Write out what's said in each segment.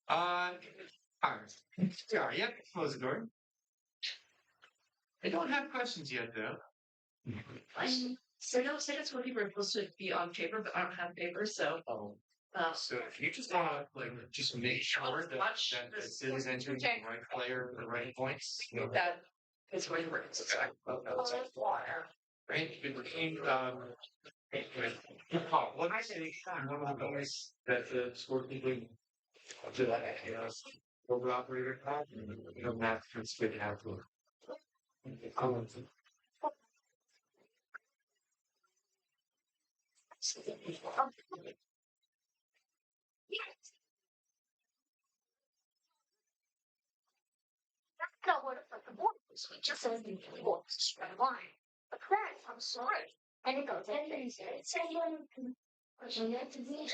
Uh, alright. Sorry, yep, close the door. I don't have questions yet, though. So no, say that's what people are supposed to be on paper, but I don't have paper, so Oh. So uh, if you just want to like just make sure that it is entering the right player, the right points, that is where the words. right? Between what I say, one of the ways that the scorekeeper to that over operator math is good to have to. Um, Not what the board is. It just says the board is a straight line. But then I'm sorry. And it goes in and says, say, pushing it to the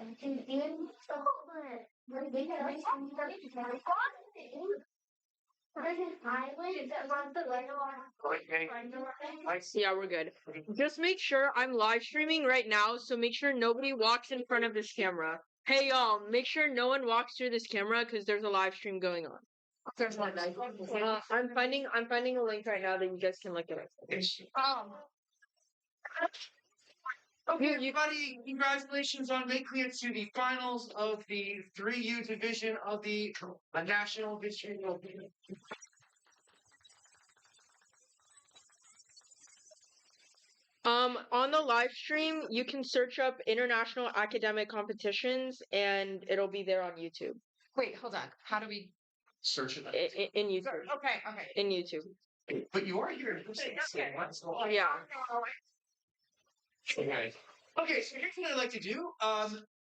and can do the whole bit. When we get like something that is very fun. There's an island that runs the light on. Yeah, we're good. Just make sure I'm live streaming right now, so make sure nobody walks in front of this camera. Hey y'all, make sure no one walks through this camera because there's a live stream going on. There's one night. I'm finding a link right now that you guys can look at it. Okay, everybody, congratulations on making it to the finals of the 3U division of the National District. On the live stream, you can search up international academic competitions and it'll be there on YouTube. Wait, hold on. How do we? Search it. In YouTube. Okay. In YouTube. But you are here in person. Okay. Yeah. Okay. Okay, so here's what I'd like to do.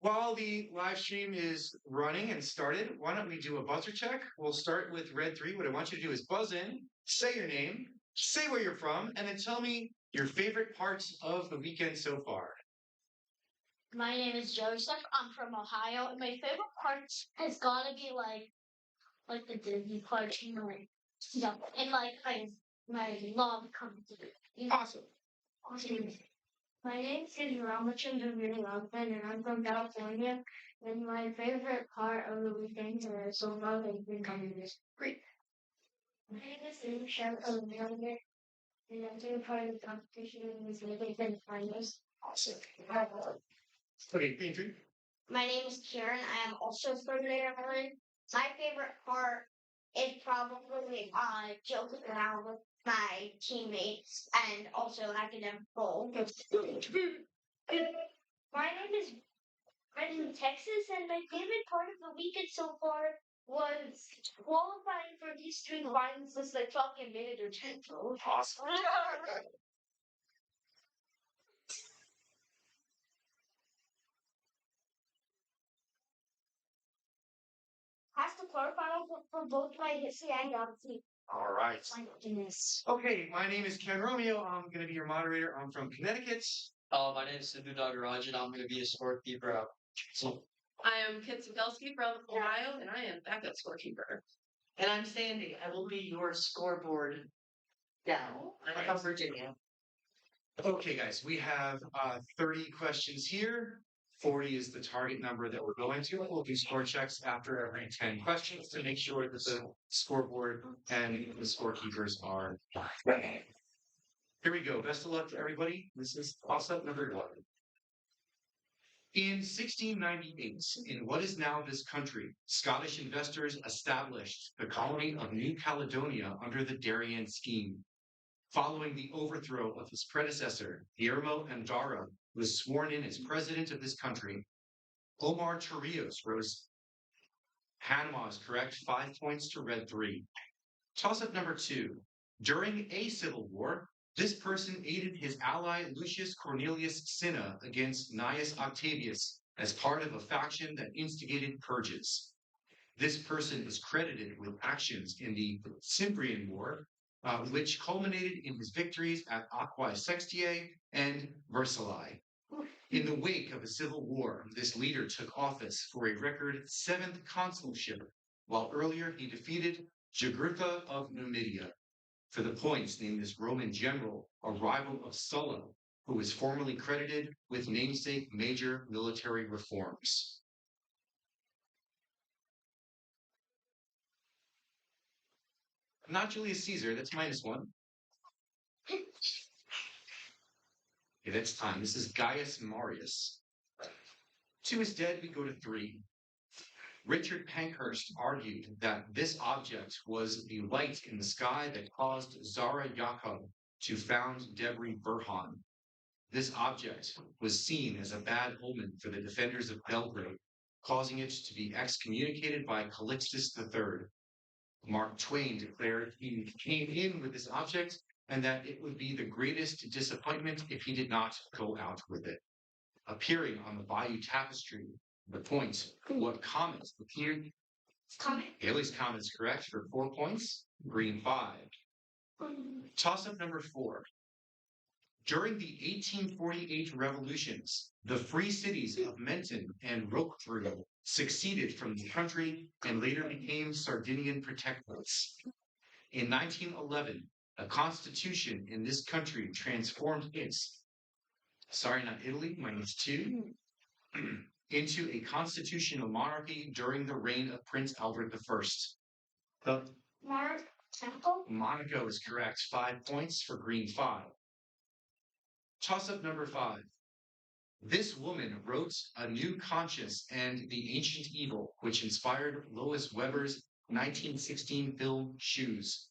While the live stream is running and started, why don't we do a buzzer check? We'll start with Red 3. What I want you to do is buzz in, say your name, say where you're from, and then tell me your favorite parts of the weekend so far. My name is Joseph. I'm from Ohio, and my favorite parts has gotta be like the Disney parks, and like my love comes to it. Awesome. Awesome. My name is Ramachandra Veeralappan, and I'm from California. And my favorite part of the weekend is so far has been coming this great. My name is Amy Sharp of Maryland, and my favorite part of the competition is making the finals. Awesome. Okay, Green Tree. My name is Karen. I am also from Maryland. My favorite part is probably joking around with my teammates and also academic goal. I'm in Texas, and my favorite part of the weekend so far was qualifying for these three finals just like fucking minute or 10. Awesome. Has the quarterfinals for both my history and geography. All right. My goodness. Okay, my name is Ken Romeo. I'm going to be your moderator. I'm from Connecticut. My name is Sidhu Nagaraj, and I'm going to be a scorekeeper. So, I am Kit Sigelski from Ohio, and I am backup scorekeeper. And I'm Sandy. I will be your scoreboard gal. I'm from Virginia. Okay, guys, we have 30 questions here. 40 is the target number that we're going to. We'll do score checks after every 10 questions to make sure that the scoreboard and the scorekeepers are ready. Here we go. Best of luck to everybody. This is toss-up number 1. In 1698, in what is now this country, Scottish investors established the colony of New Caledonia under the Darien Scheme. Following the overthrow of his predecessor, Guillermo Andara was sworn in as president of this country. Omar Torrijos rose. Panama is correct. 5 points to Red 3. Toss-up number 2. During a civil war, this person aided his ally Lucius Cornelius Cinna against Gnaeus Octavius as part of a faction that instigated purges. This person is credited with actions in the Cimbrian War, which culminated in his victories at Aquae Sextiae and Versailles. In the wake of a civil war, this leader took office for a record 7th consulship, while earlier he defeated Jugurtha of Numidia. For the points, named this Roman general, a rival of Sulla, who was formerly credited with namesake major military reforms. Not Julius Caesar. That's -1. Okay, that's time. This is Gaius Marius. To his dead, we go to 3. Richard Pankhurst argued that this object was the light in the sky that caused Zara Yacob to found Debri Burhan. This object was seen as a bad omen for the defenders of Belgrade, causing it to be excommunicated by Calixtus III. Mark Twain declared he came in with this object and that it would be the greatest disappointment if he did not go out with it. Appearing on the Bayeux Tapestry, the point, what comet appeared? Comet. Halley's Comet is correct for 4 points. Green 5. Toss-up number 4. During the 1848 revolutions, the free cities of Menton and Roquebrune succeeded from the country and later became Sardinian protectorates. In 1911, a constitution in this country transformed its, not Italy, -2, into a constitutional monarchy during the reign of Prince Albert I. The Monaco is correct. 5 points for green 5. Toss-up number 5. This woman wrote A New Conscience and the Ancient Evil, which inspired Lois Weber's 1916 film Shoes.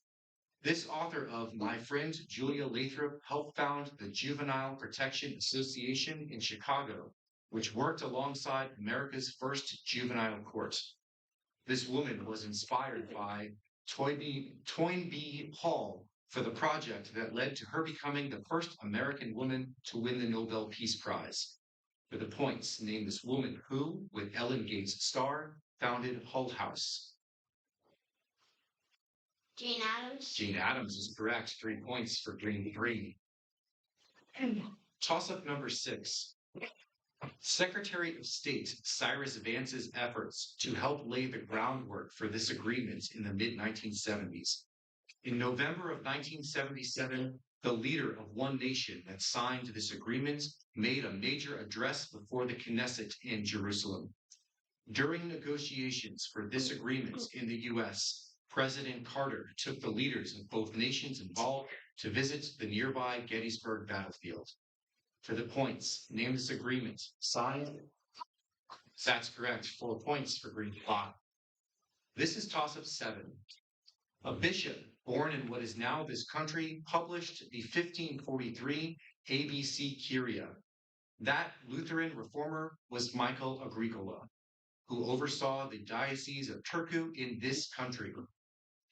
This author of My Friend Julia Lathrop helped found the Juvenile Protection Association in Chicago, which worked alongside America's first juvenile court. This woman was inspired by Toynbee Hall for the project that led to her becoming the first American woman to win the Nobel Peace Prize. For the points, name this woman who, with Ellen Gates' star, founded Hull House. Jane Addams. Jane Addams is correct. 3 points for green 3. Toss-up number 6. Secretary of State Cyrus Vance's efforts to help lay the groundwork for this agreement in the mid-1970s. In November of 1977, the leader of one nation that signed this agreement made a major address before the Knesset in Jerusalem. During negotiations for this agreement in the U.S., President Carter took the leaders of both nations involved to visit the nearby Gettysburg battlefield. For the points, name this agreement. Signed? That's correct. 4 points for green 5. This is toss-up 7. A bishop born in what is now this country published the 1543 ABC Kyria. That Lutheran reformer was Michael Agricola, who oversaw the diocese of Turku in this country.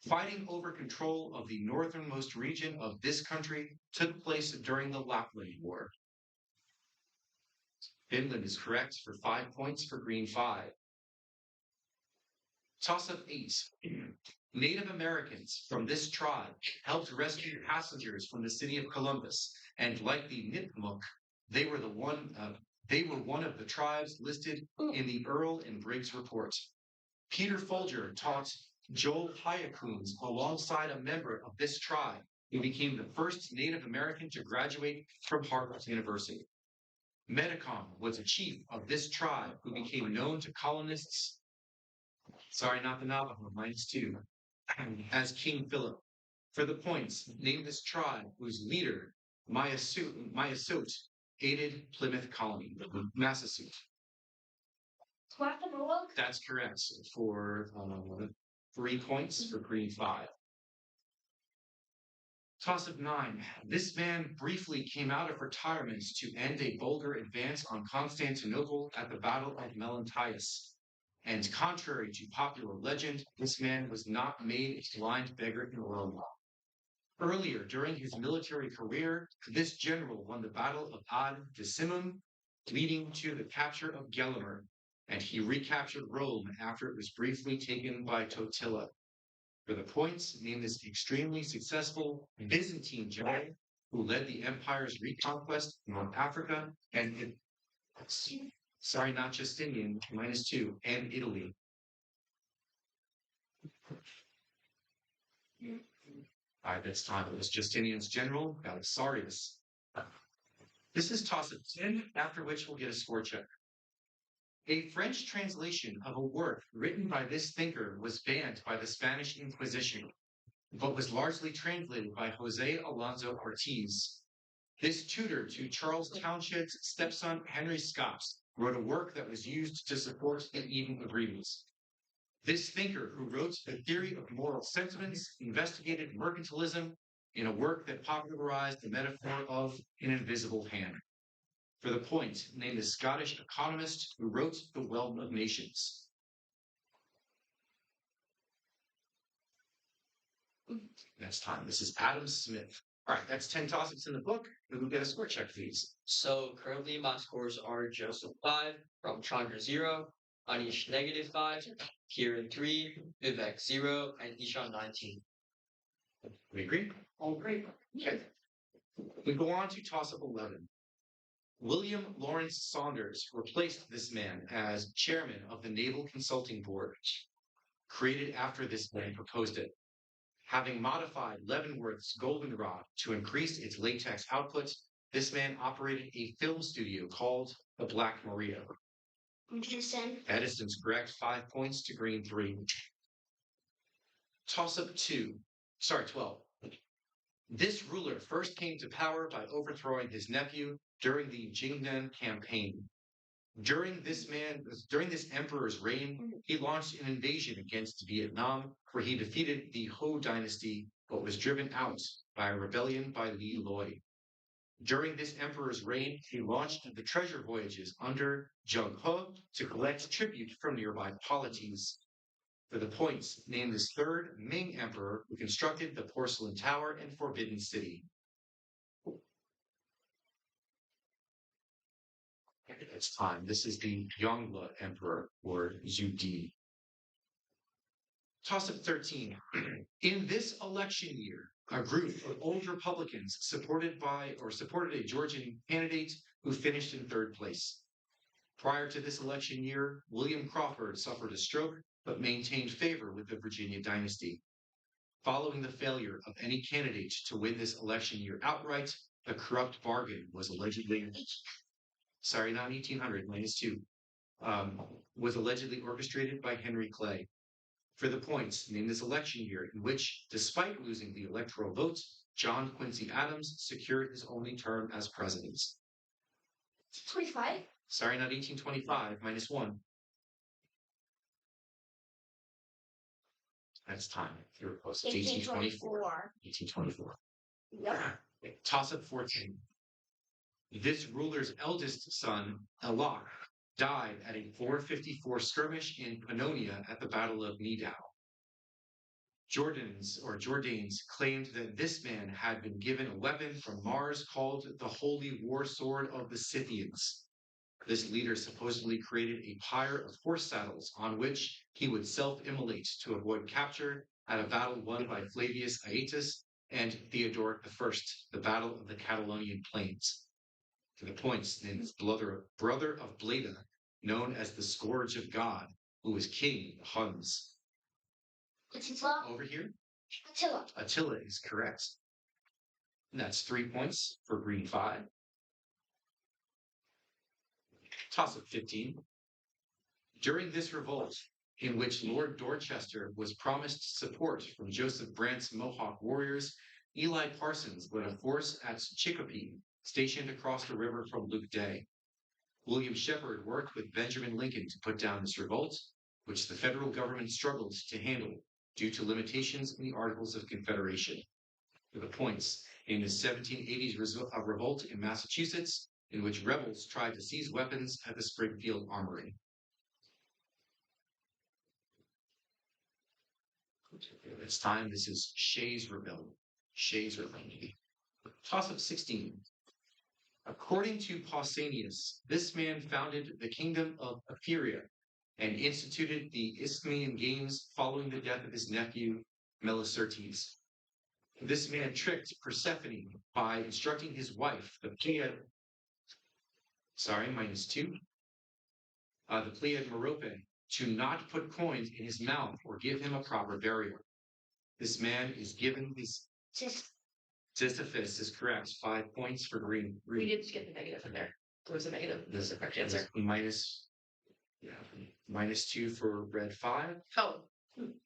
Fighting over control of the northernmost region of this country took place during the Lapland War. Finland is correct for 5 points for green 5. Toss-up 8. Native Americans from this tribe helped rescue passengers from the city of Columbus, and like the Nipmuc, they were one of the tribes listed in the Earl and Briggs report. Peter Folger taught Joel Hyakuns alongside a member of this tribe, who became the first Native American to graduate from Harvard University. Metacom was a chief of this tribe who became known to colonists, not the Navajo, -2, as King Philip. For the points, name this tribe whose leader, Myasote, aided Plymouth Colony, Massasoit. That's correct for 3 points for green 5. Toss-up 9. This man briefly came out of retirement to end a Bulgar advance on Constantinople at the Battle of Melanthius. And contrary to popular legend, this man was not made a blind beggar in Rome. Earlier, during his military career, this general won the Battle of Ad Decimum, leading to the capture of Gelimer, and he recaptured Rome after it was briefly taken by Totila. For the points, name this extremely successful Byzantine general who led the empire's reconquest of North Africa and not Justinian, -2, and Italy. All right, that's time. It was Justinian's general, Belisarius. This is toss-up 10, after which we'll get a score check. A French translation of a work written by this thinker was banned by the Spanish Inquisition. but was largely translated by Jose Alonso Ortiz. This tutor to Charles Townshend's stepson Henry Scott wrote a work that was used to support the Eden Agreements. This thinker, who wrote The Theory of Moral Sentiments, investigated mercantilism in a work that popularized the metaphor of an invisible hand. For the point, name the Scottish economist who wrote The Wealth of Nations. Next time, this is Adam Smith. All right, that's 10 toss-ups in the book. Who will get a score check, please? So currently my scores are Joseph 5, Ramchandra 0, Anish -5, Kieran 3, Vivek 0, and Ishan 19. We agree? All great. Okay. We go on to toss-up 11. William Lawrence Saunders replaced this man as chairman of the Naval Consulting Board, created after this man proposed it. Having modified Leavenworth's goldenrod to increase its latex output, this man operated a film studio called the Black Maria. Edison. Edison's correct. 5 points to Green 3. Toss-up 12. This ruler first came to power by overthrowing his nephew during the Jingnan campaign. During this emperor's reign, he launched an invasion against Vietnam, where he defeated the Ho dynasty, but was driven out by a rebellion by Li Loi. During this emperor's reign, he launched the treasure voyages under Zheng He to collect tribute from nearby polities. For the points, name this third Ming emperor who constructed the Porcelain Tower and Forbidden City. It's time. This is the Yongle Emperor, or Zhu Di. Toss-up 13. In this election year, a group of old Republicans supported a Georgian candidate who finished in third place. Prior to this election year, William Crawford suffered a stroke but maintained favor with the Virginia dynasty. Following the failure of any candidate to win this election year outright, a corrupt bargain was allegedly, not 1800, -2, was allegedly orchestrated by Henry Clay. For the points, name this election year in which, despite losing the electoral vote, John Quincy Adams secured his only term as president. 25. Not 1825, -1. That's time. You're close. 1824. 1824. Yep. Toss-up 14. This ruler's eldest son, Elok, died at a 454 skirmish in Pannonia at the Battle of Nidau. Jordanes claimed that this man had been given a weapon from Mars called the Holy War Sword of the Scythians. This leader supposedly created a pyre of horse saddles on which he would self-immolate to avoid capture at a battle won by Flavius Aetus and Theodoric I, the Battle of the Catalonian Plains. For the points, named his brother of Bleda, known as the Scourge of God, who was king of the Huns. Attila. Over here, Attila. Attila is correct. And that's 3 points for Green 5. Toss-up 15. During this revolt, in which Lord Dorchester was promised support from Joseph Brant's Mohawk warriors, Eli Parsons led a force at Chicopee, stationed across the river from Luke Day. William Shepard worked with Benjamin Lincoln to put down this revolt, which the federal government struggled to handle due to limitations in the Articles of Confederation. For the points, in the 1780s revolt in Massachusetts, in which rebels tried to seize weapons at the Springfield Armory. It's time. This is Shays Rebellion. Toss-up 16. According to Pausanias, this man founded the kingdom of Ephyria and instituted the Isthmian Games following the death of his nephew, Melicertes. This man tricked Persephone by instructing his wife, the Pleiad, -2, the Pleiad Merope, to not put coins in his mouth or give him a proper burial. This man is given this. Sisyphus is correct. 5 points for Green. We did just get the negative in there. There was a negative. This is the correct answer. -2 for Red 5. Oh,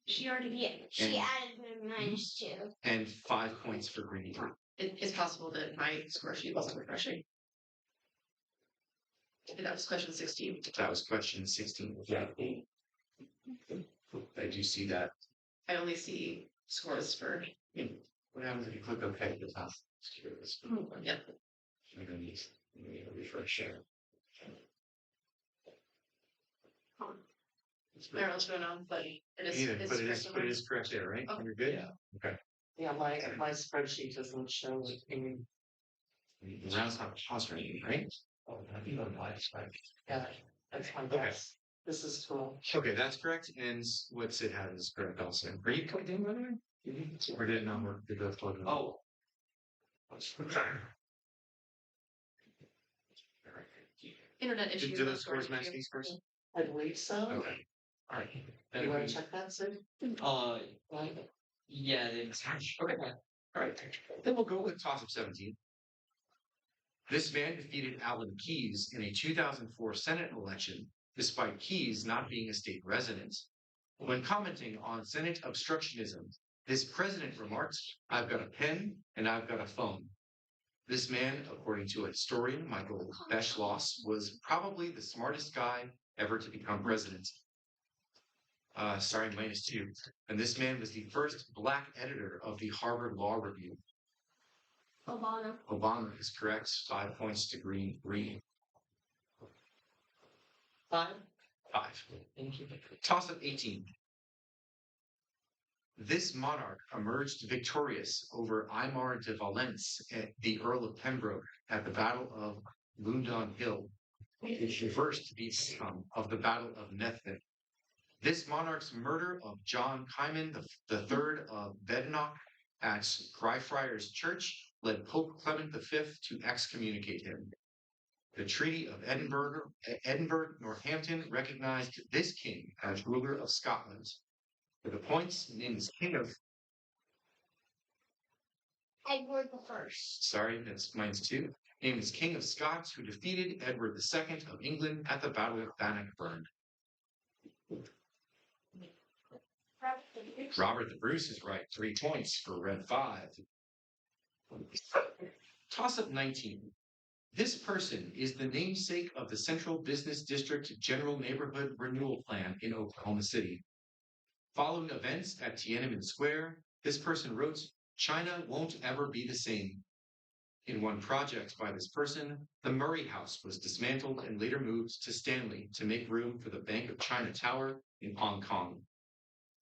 She already Yeah, she And- added a -2. And 5 points for green. It's possible that my score sheet wasn't refreshing. That was question 16. That was question 16. Yeah. I do see that. I only see scores for What happens if you click OK at the top? yeah. I'm gonna need a refresh share. I don't know what's going on, but it is. Either, it's but it correct is, on but it mine. is correct there, right? Okay. You're good? Yeah. Yeah, my spreadsheet doesn't show any. The round's not pause or anything, right? Oh, I think on my side. Yeah, that's my Okay. guess. This is cool. Okay, that's correct. And what Sid had is correct also. Are you cooked in by the way? Or did it not work? Did it float? Oh, Internet issues. Do I'm those sorry, scores match too. these scores? I believe so. Okay. All right. Then You we- want to check that, Sid? yeah, they Okay. All right. Then we'll go with toss of 17. This man defeated Alan Keyes in a 2004 Senate election, despite Keyes not being a state resident. When commenting on Senate obstructionism, this president remarked, "I've got a pen and I've got a phone." This man, according to a historian, Michael Beschloss, was probably the smartest guy ever to become president. Sorry, -2. And this man was the first black editor of the Harvard Law Review. Obama. Obama is correct. 5 points to green. 5. 5. Thank you. Toss of 18. This monarch emerged victorious over Aymar de Valence, the Earl of Pembroke, at the Battle of Loudon Hill, which reversed the outcome of the Battle of Methven. This monarch's murder of John Cymon III of Badenoch at Greyfriars Church led Pope Clement V to excommunicate him. The Treaty of Edinburgh-Northampton recognized this king as ruler of Scotland. For the points, named as King of... Edward the First. Sorry, that's -2. Named as King of Scots, who defeated Edward II of England at the Battle of Bannockburn. Robert the Bruce is right. 3 points for red 5. Toss up 19. This person is the namesake of the Central Business District General Neighborhood Renewal Plan in Oklahoma City. Following events at Tiananmen Square, this person wrote, "China won't ever be the same." In one project by this person, the Murray House was dismantled and later moved to Stanley to make room for the Bank of China Tower in Hong Kong.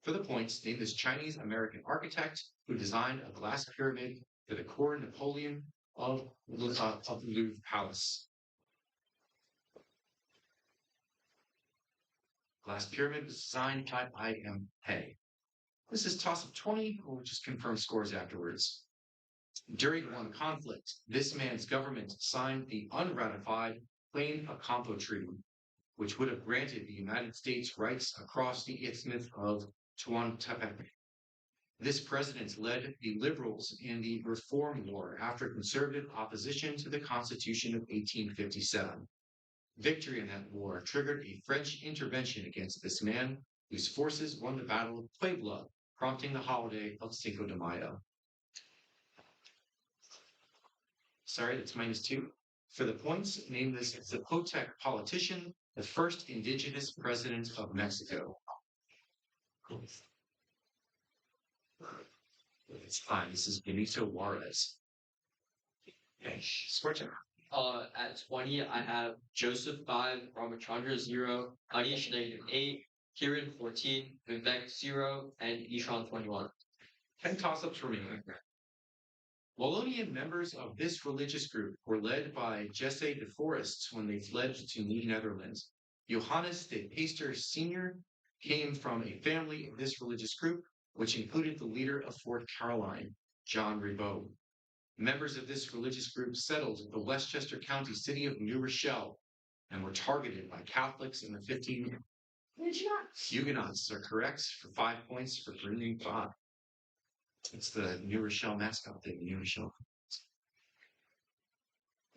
For the points, name this Chinese-American architect who designed a glass pyramid for the Cour Napoleon of the Louvre Palace. Glass pyramid was designed by I.M. Pei. This is toss of 20. We'll just confirm scores afterwards. During one conflict, this man's government signed the unratified Plain Ocampo Treaty, which would have granted the United States rights across the Isthmus of Tehuantepec. This president led the Liberals in the Reform War after conservative opposition to the Constitution of 1857. Victory in that war triggered a French intervention against this man, whose forces won the Battle of Puebla, prompting the holiday of Cinco de Mayo. Sorry, that's -2. For the points, name this Zapotec politician, the first indigenous president of Mexico. It's fine. This is Benito Juarez. Okay, Scorcher. At 20, I have Joseph 5, Ramachandra 0, Anish -8, Kieran 14, Vivek 0, and Ishan 21. 10 toss-ups for me. Wallonian members of this religious group were led by Jesse de Forest when they fled to New Netherlands. Johannes de Peyster Sr. came from a family of this religious group, which included the leader of Fort Caroline, John Ribot. Members of this religious group settled in the Westchester County city of New Rochelle and were targeted by Catholics in the 15. Huguenots are correct for 5 points for bringing 5. It's the New Rochelle mascot thing, New Rochelle.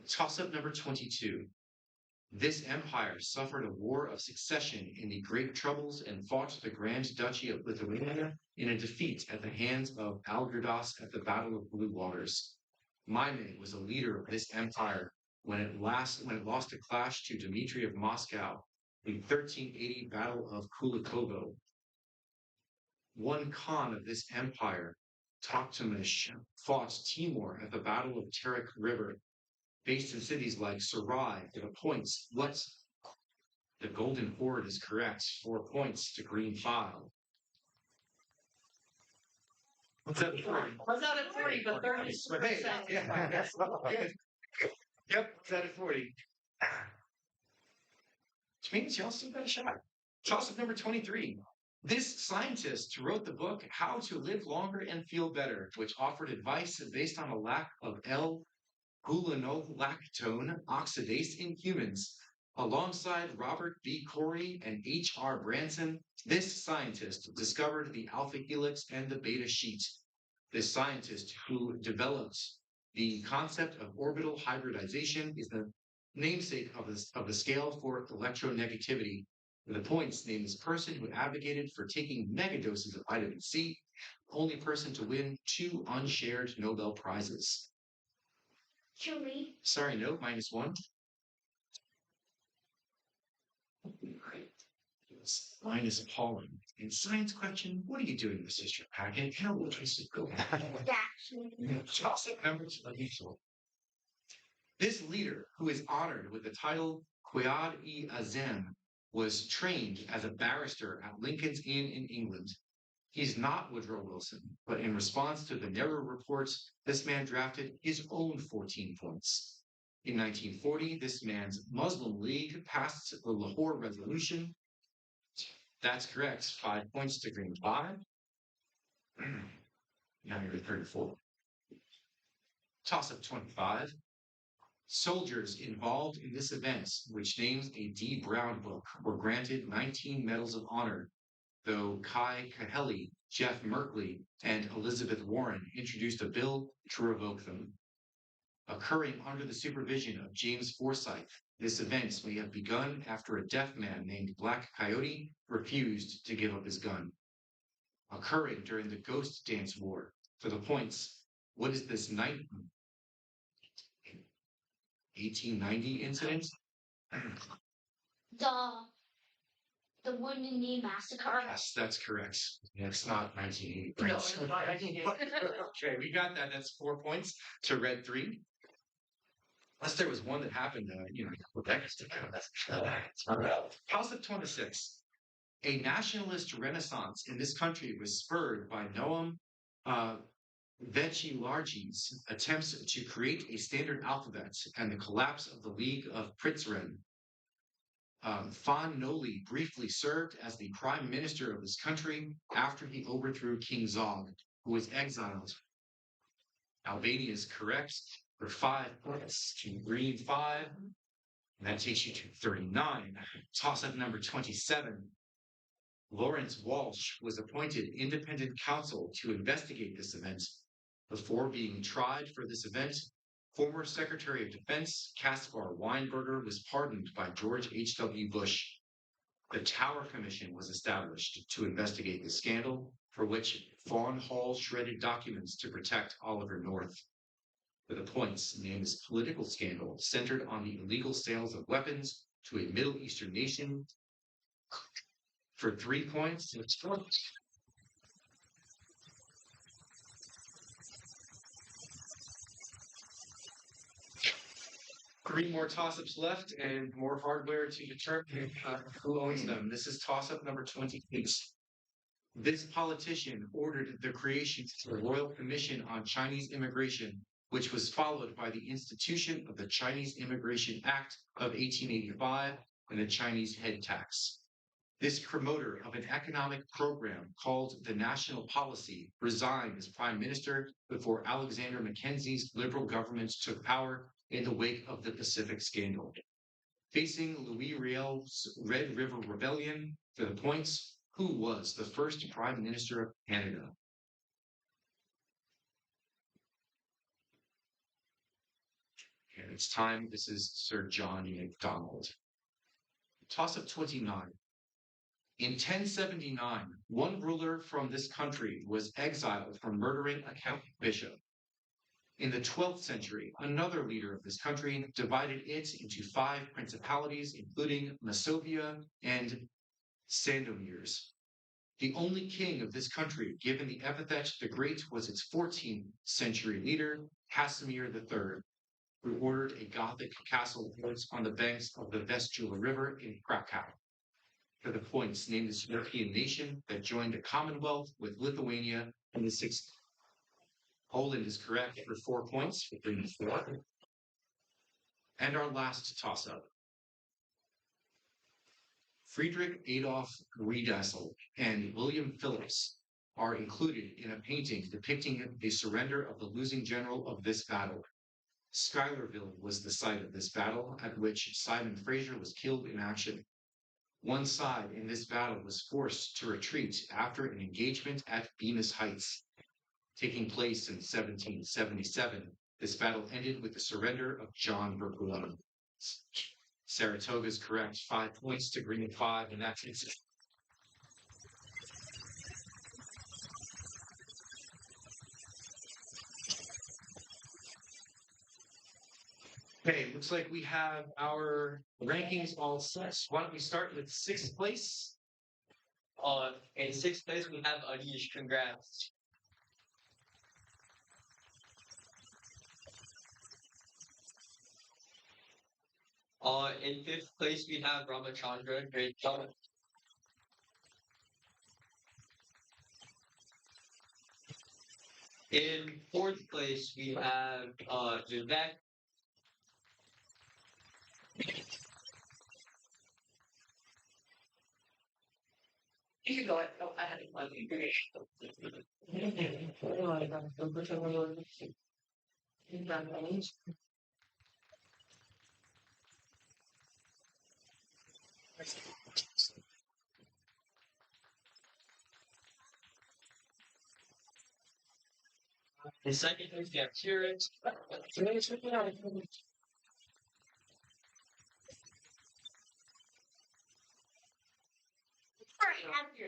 Toss-up number 22. This empire suffered a war of succession in the Great Troubles and fought the Grand Duchy of Lithuania in a defeat at the hands of Algirdas at the Battle of Blue Waters. Maime was a leader of this empire when it lost a clash to Dmitry of Moscow in 1380 Battle of Kulikovo. One Khan of this empire, Toktamish, fought Timur at the Battle of Terek River, based in cities like Sarai for the points. What's the Golden Horde is correct. 4 points to green 5. What's that? 40? Was not at 40, but 30 But hey, yeah, that's not good. Yep, it's at 40. Which means y'all still got a shot. Toss-up number 23. This scientist wrote the book How to Live Longer and Feel Better, which offered advice based on a lack of L-gulonolactone oxidase in humans. Alongside Robert B. Corey and H.R. Branson, this scientist discovered the alpha helix and the beta sheet. This scientist who developed the concept of orbital hybridization is the namesake of the scale for electronegativity. The points name this person who advocated for taking megadoses of vitamin C, only person to win 2 unshared Nobel Prizes. Julie. Sorry, no, -1. Minus pollen. In science question, what are you doing in this history packet? How will I go? Toss-up number 24. This leader, who is honored with the title Quaid-i-Azam, was trained as a barrister at Lincoln's Inn in England. He's not Woodrow Wilson, but in response to the Nehru reports, this man drafted his own 14 points. In 1940, this man's Muslim League passed the Lahore Resolution. That's correct. 5 points to green 5. Now you're at 34. Toss-up 25. Soldiers involved in this event, which names a D. Brown book, were granted 19 Medals of Honor, though Kai Kaheli, Jeff Merkley, and Elizabeth Warren introduced a bill to revoke them. Occurring under the supervision of James Forsyth, this event may have begun after a deaf man named Black Coyote refused to give up his gun. Occurring during the Ghost Dance War. For the points, what is this 1890 incident? The Wounded Knee Massacre. Yes, that's correct. It's not 1980. No, it's not 1980. Okay, we got that. That's 4 points to red 3. Unless there was one that happened, decades ago. Toss-up 26. A nationalist renaissance in this country was spurred by Noam Vecchilarchi's attempts to create a standard alphabet and the collapse of the League of Prizren. Fan Noli briefly served as the prime minister of this country after he overthrew King Zog, who was exiled. Albania is correct for 5 points to green 5. And that takes you to 39. Toss-up number 27. Lawrence Walsh was appointed independent counsel to investigate this event. Before being tried for this event, former Secretary of Defense Caspar Weinberger was pardoned by George H.W. Bush. The Tower Commission was established to investigate the scandal, for which Fawn Hall shredded documents to protect Oliver North. For the points, named as political scandal centered on the illegal sales of weapons to a Middle Eastern nation. For 3 points, it's 4. 3 more toss-ups left and more hardware to determine who owns them. This is toss-up number 28. This politician ordered the creation of the Royal Commission on Chinese Immigration, which was followed by the institution of the Chinese Immigration Act of 1885 and the Chinese head tax. This promoter of an economic program called the National Policy resigned as prime minister before Alexander Mackenzie's liberal government took power in the wake of the Pacific Scandal. Facing Louis Riel's Red River Rebellion for the points, who was the first prime minister of Canada? And it's time. This is Sir John Macdonald. Toss-up 29. In 1079, one ruler from this country was exiled for murdering a Catholic bishop. In the 12th century, another leader of this country divided it into 5 principalities, including Masovia and Sandomires. The only king of this country given the epithet the Great was its 14th century leader, Casimir III, who ordered a Gothic castle built on the banks of the Vistula River in Krakow. For the points, name this European nation that joined a commonwealth with Lithuania in the 6th. Poland is correct for 4 points for 4. And our last toss-up. Friedrich Adolf Riedesel and William Phillips are included in a painting depicting the surrender of the losing general of this battle. Schuylerville was the site of this battle, at which Simon Fraser was killed in action. One side in this battle was forced to retreat after an engagement at Bemis Heights. Taking place in 1777, this battle ended with the surrender of John Burgoyne. Saratoga is correct. 5 points to Green 5, and that's it. Okay, looks like we have our rankings all set. Why don't we start with 6th place? In 6th place, we have Anish. Congrats. In 5th place, we have Ramachandra. Great job. In 4th place, we have Vivek. You can go ahead. Oh, I had one. In 2nd place, we have Kieran.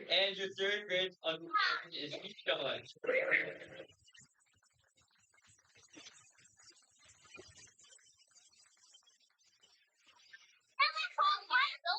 And your 3rd grade is Michelle.